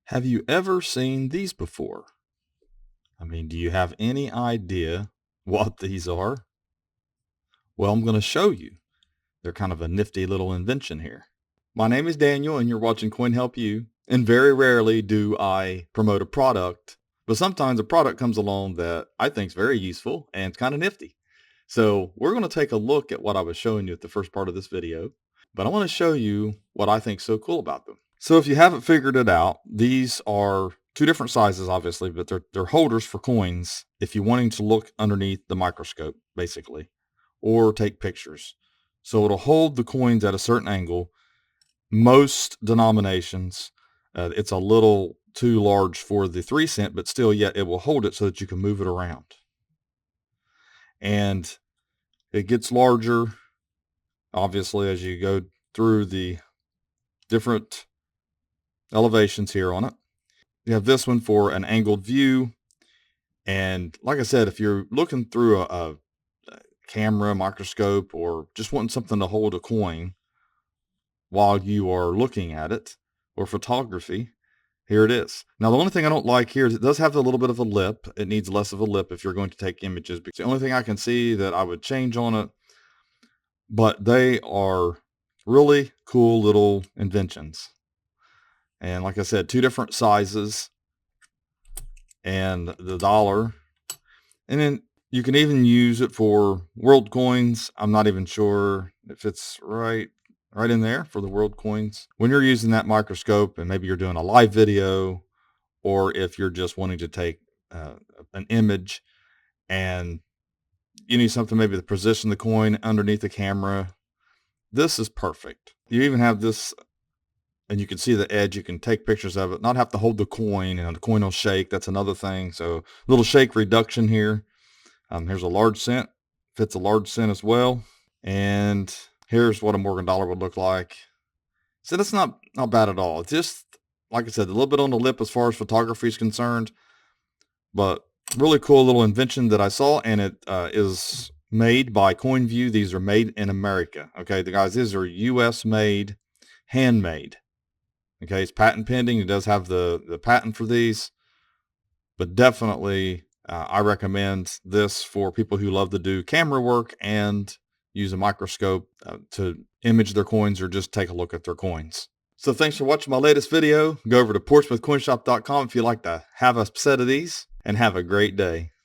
Have you ever seen these before? I mean, do you have any idea what these are? Well, I'm going to show you. They're kind of a nifty little invention here. My name is Daniel and you're watching Coin Help You. And very rarely do I promote a product, but sometimes a product comes along that I think is very useful and it's kind of nifty. So we're going to take a look at what I was showing you at the first part of this video, but I want to show you what I think is so cool about them. So if you haven't figured it out, these are two different sizes, obviously, but they're holders for coins if you're wanting to look underneath the microscope, basically, or take pictures. So it'll hold the coins at a certain angle. Most denominations, it's a little too large for the 3 cent, but still, yet it will hold it so that you can move it around. And it gets larger, obviously, as you go through the different elevations here on it. You have this one for an angled view. And like I said, if you're looking through a camera, microscope, or just wanting something to hold a coin while you are looking at it, or photography, here it is. Now, the only thing I don't like here is it does have a little bit of a lip. It needs less of a lip if you're going to take images. Because the only thing I can see that I would change on it, but they are really cool little inventions. And like I said, two different sizes and the dollar. And then you can even use it for world coins. I'm not even sure if it's right in there for the world coins. When you're using that microscope and maybe you're doing a live video, or if you're just wanting to take an image and you need something maybe to position the coin underneath the camera, this is perfect. You even have this, and you can see the edge. You can take pictures of it, not have to hold the coin, and the coin will shake. That's another thing. So little shake reduction here. Here's a large cent, fits a large cent as well. And here's what a Morgan dollar would look like. So that's not bad at all. It's just, like I said, a little bit on the lip as far as photography is concerned, but really cool little invention that I saw. And it is made by CoinView. These are made in America. Okay, the guys, these are US made, handmade. Okay, it's patent pending. It does have the patent for these, but definitely I recommend this for people who love to do camera work and use a microscope to image their coins or just take a look at their coins. So thanks for watching my latest video. Go over to portsmouthcoinshop.com if you'd like to have a set of these, and have a great day.